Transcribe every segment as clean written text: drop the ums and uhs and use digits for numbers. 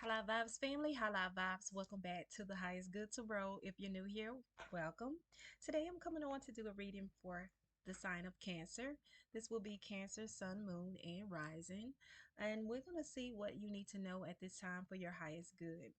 Hello Vibes family, hello Vibes. Welcome back to the Highest Good to Roll. If you're new here, welcome. Today I'm coming on to do a reading for the sign of Cancer. This will be Cancer, Sun, Moon, and Rising. And we're going to see what you need to know at this time for your highest good.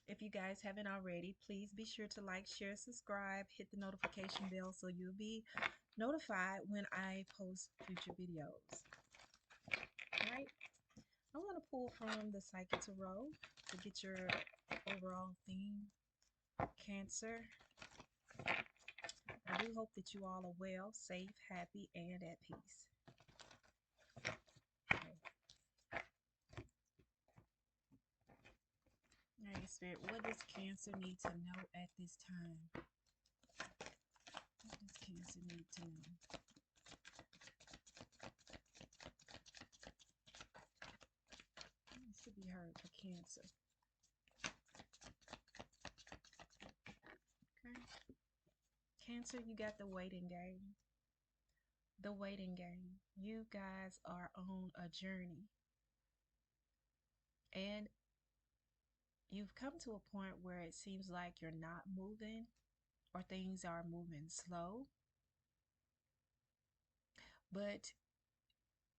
If you guys haven't already, please be sure to like, share, subscribe, hit the notification bell so you'll be notified when I post future videos. All right. I want to pull from the Psychic Tarot to get your overall theme, Cancer. I do hope that you all are well, safe, happy, and at peace. Okay. All right, Spirit, what does Cancer need to know at this time? What does Cancer need to know? What needs to be heard for Cancer? Okay. Cancer, you got the waiting game. The waiting game. You guys are on a journey. And you've come to a point where it seems like you're not moving or things are moving slow. But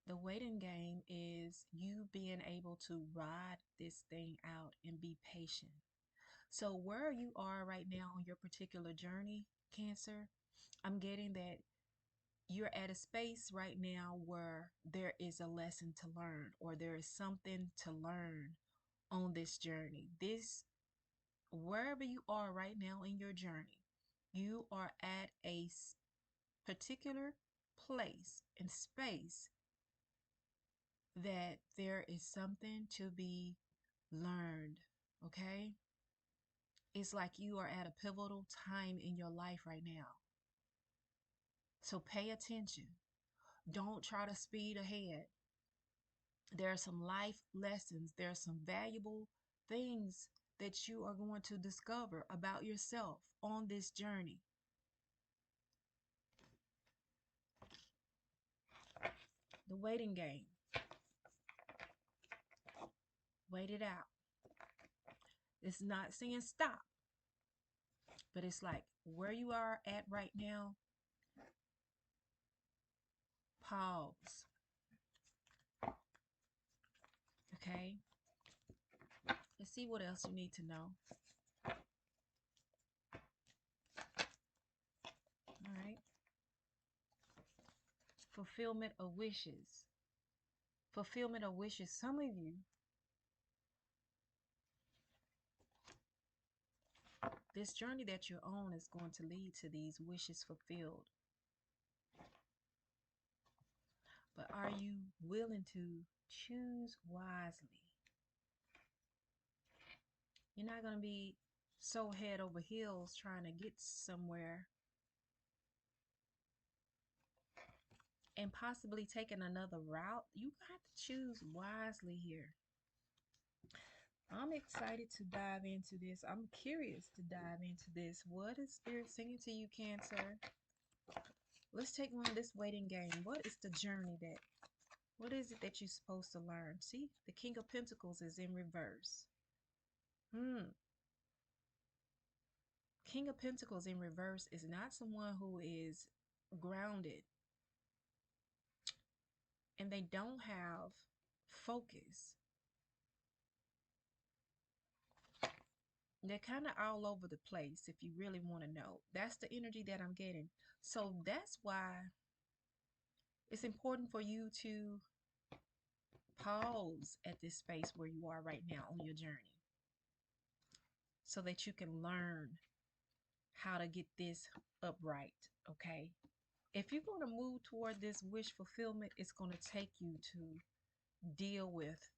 the waiting game is you being able to ride this thing out and be patient. So, where you are right now on your particular journey, Cancer, I'm getting that you're at a space right now where there is a lesson to learn or there is something to learn on this journey. Wherever you are right now in your journey, you are at a particular place and space that there is something to be learned. Okay, it's like you are at a pivotal time in your life right now, so pay attention. Don't try to speed ahead. There are some life lessons, there are some valuable things that you are going to discover about yourself on this journey. The waiting game. Wait it out. It's not saying stop, but it's like where you are at right now, pause. Okay, let's see what else you need to know. All right, fulfillment of wishes. Fulfillment of wishes. Some of you, this journey that you're on is going to lead to these wishes fulfilled. But are you willing to choose wisely? You're not going to be so head over heels trying to get somewhere and possibly taking another route. You have to choose wisely here. I'm excited to dive into this. I'm curious to dive into this. What is Spirit singing to you, Cancer? Let's take one of this waiting game. What is the journey that, what is it that you're supposed to learn? See, the King of Pentacles is in reverse. King of Pentacles in reverse is not someone who is grounded and they don't have focus. They're kind of all over the place if you really want to know. That's the energy that I'm getting. So that's why it's important for you to pause at this space where you are right now on your journey so that you can learn how to get this upright, okay? If you're going to move toward this wish fulfillment, it's going to take you to deal with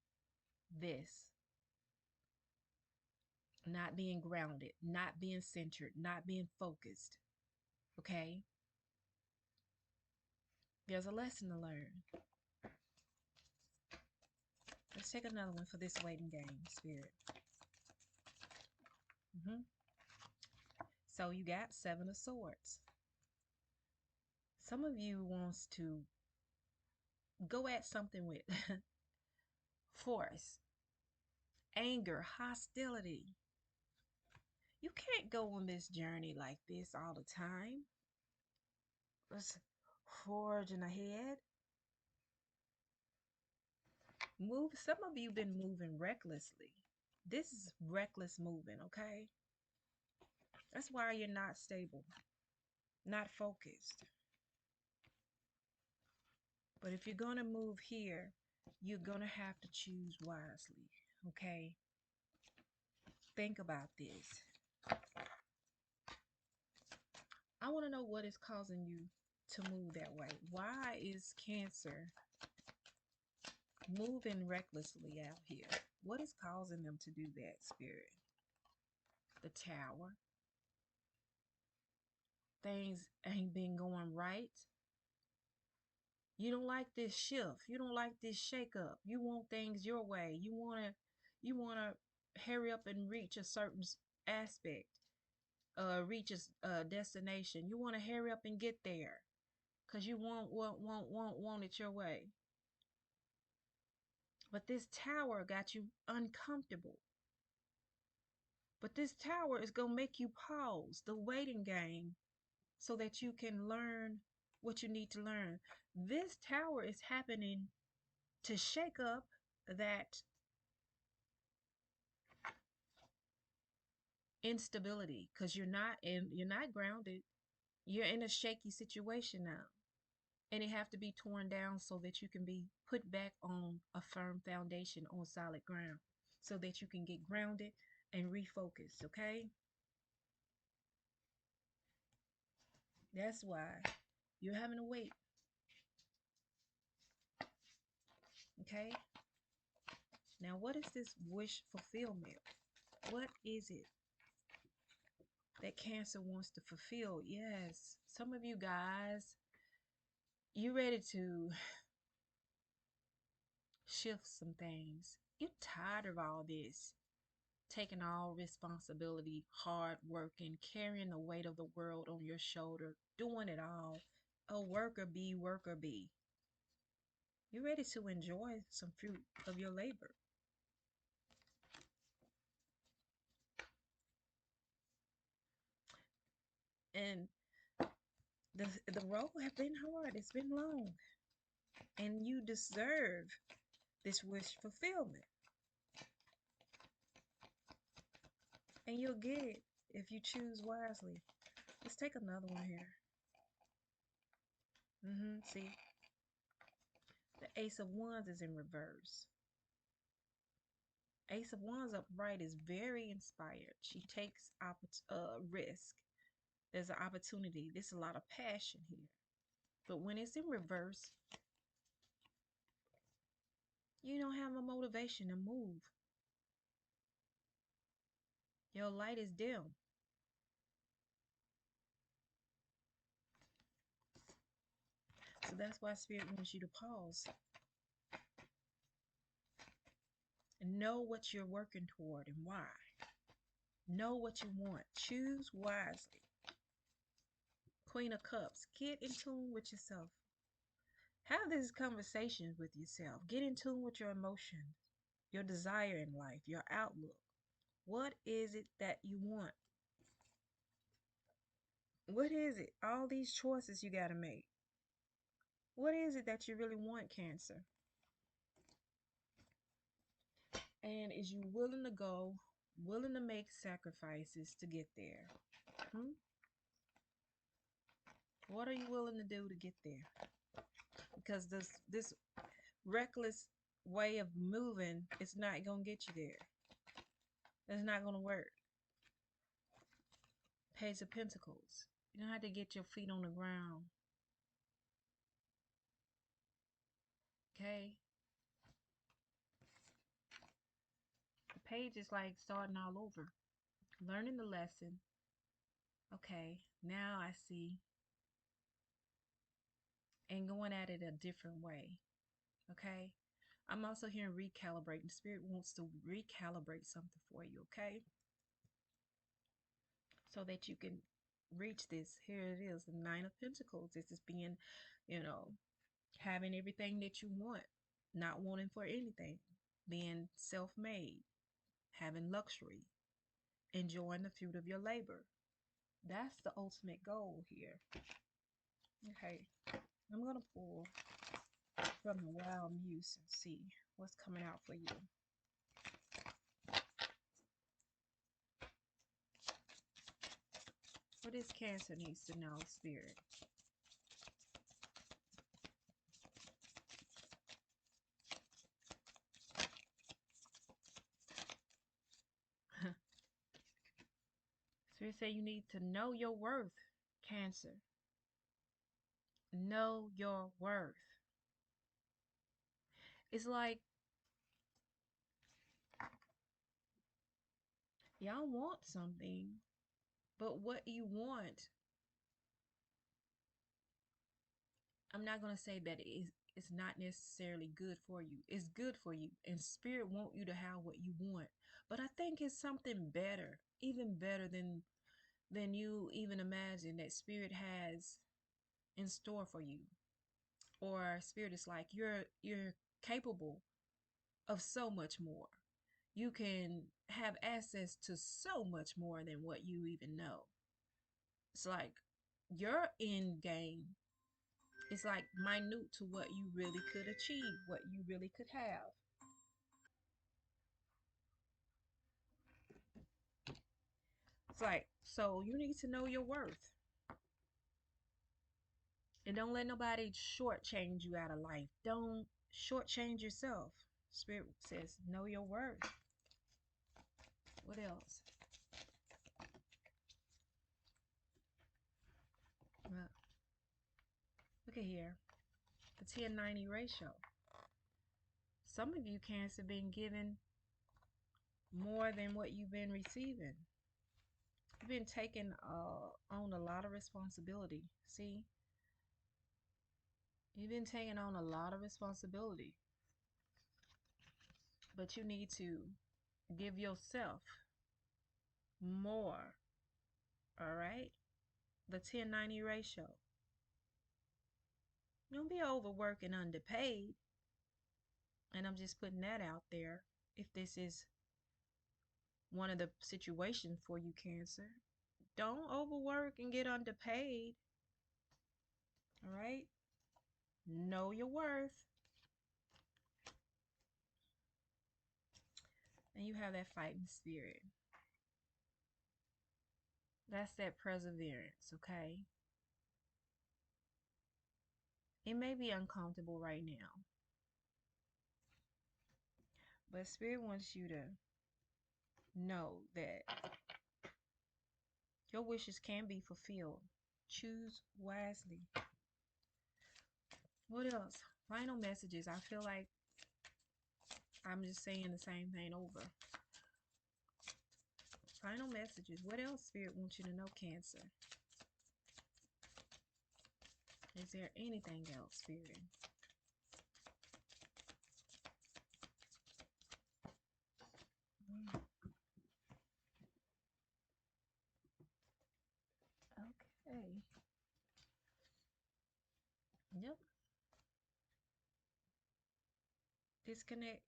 this not being grounded, not being centered, not being focused, okay? There's a lesson to learn. Let's take another one for this waiting game, Spirit. So you got Seven of Swords. Some of you wants to go at something with force anger, hostility. You can't go on this journey like this all the time. Let's forging ahead. Move. Some of you been moving recklessly. This is reckless moving, okay? That's why you're not stable, not focused. But if you're going to move here, you're going to have to choose wisely, okay? Think about this. I want to know what is causing you to move that way. Why is Cancer moving recklessly out here? What is causing them to do that, Spirit? The Tower. Things ain't been going right. You don't like this shift. You don't like this shake up. You want things your way. You wanna hurry up and reach a certain aspect, reach a destination. You wanna hurry up and get there. Cause you want it your way. But this tower got you uncomfortable. But this tower is gonna make you pause the waiting game so that you can learn what you need to learn. This tower is happening to shake up that instability because you're not grounded. You're in a shaky situation now. And it have to be torn down so that you can be put back on a firm foundation on solid ground so that you can get grounded and refocus, okay? That's why you're having to wait, okay? Now, what is this wish fulfillment? What is it that Cancer wants to fulfill? Yes, some of you guys, you ready to shift some things. You're tired of all this, taking all responsibility, hard working, carrying the weight of the world on your shoulder, doing it all. A worker bee, worker bee. You're ready to enjoy some fruit of your labor. And the road have been hard. It's been long. And you deserve this wish fulfillment. And you'll get it if you choose wisely. Let's take another one here. See, the Ace of Wands is in reverse. Ace of Wands upright is very inspired. She takes risk. There's an opportunity. There's a lot of passion here. But when it's in reverse, you don't have a motivation to move. Your light is dim. So that's why Spirit wants you to pause and know what you're working toward and why. Know what you want. Choose wisely. Queen of Cups. Get in tune with yourself. Have these conversations with yourself. Get in tune with your emotions, your desire in life, your outlook. What is it that you want? What is it? All these choices you got to make. What is it that you really want, Cancer? And is you willing to go, willing to make sacrifices to get there? Hmm? What are you willing to do to get there? Because this reckless way of moving, it's not gonna get you there. It's not gonna work. Page of Pentacles. You don't have to get your feet on the ground. Okay? The page is like starting all over. Learning the lesson. Okay, now I see. And going at it a different way. Okay? I'm also hearing recalibrating. Spirit wants to recalibrate something for you, okay? So that you can reach this. Here it is, the Nine of Pentacles. This is being, you know, having everything that you want, not wanting for anything, being self-made. having luxury, enjoying the fruit of your labor. That's the ultimate goal here. Okay, I'm going to pull from the Wild Muse and see what's coming out for you. What this Cancer needs to know, Spirit. Spirit say you need to know your worth, Cancer. Know your worth. It's like y'all want something, but what you want, I'm not going to say that it's not necessarily good for you. It's good for you, and Spirit want you to have what you want. But I think it's something better, even better than you even imagine that Spirit has in store for you. Or Spirit is like you're capable of so much more. You can have access to so much more than what you even know. It's like your end game is like minute to what you really could achieve, what you really could have. It's like, so you need to know your worth. And don't let nobody shortchange you out of life. Don't shortchange yourself. Spirit says, know your worth. What else? Well, look at here. The 1090 ratio. Some of you Cancer been given more than what you've been receiving. You've been taking on a lot of responsibility. See, you've been taking on a lot of responsibility, but you need to give yourself more. All right, the 1090 ratio. Don't be overworked and underpaid. And I'm just putting that out there. If this is one of the situations for you, Cancer, don't overwork and get underpaid. All right, know your worth. And you have that fighting spirit. That's that perseverance, okay? It may be uncomfortable right now, but Spirit wants you to know that your wishes can be fulfilled. Choose wisely. What else? Final messages. I feel like I'm just saying the same thing over. Final messages. What else Spirit wants you to know, Cancer? Is there anything else, Spirit? Okay. Yep. Disconnect.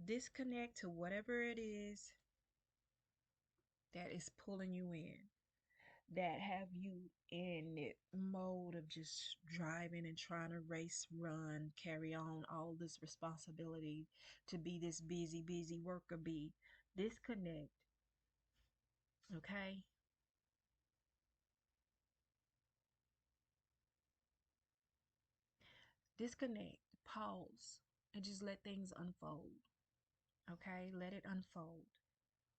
Disconnect to whatever it is that is pulling you in, that have you in that mode of just driving and trying to race, run, carry on all this responsibility to be this busy worker bee. Disconnect. Okay? Disconnect. Pause. And just let things unfold. Okay? Let it unfold.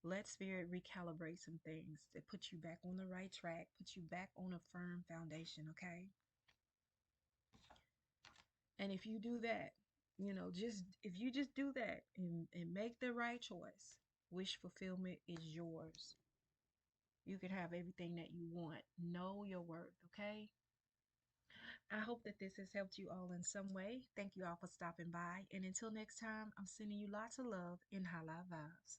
Let Spirit recalibrate some things that put you back on the right track, put you back on a firm foundation, okay? And if you do that, just if you just do that and make the right choice, wish fulfillment is yours. You can have everything that you want. Know your worth, okay? I hope that this has helped you all in some way. Thank you all for stopping by. And until next time, I'm sending you lots of love and high vibes.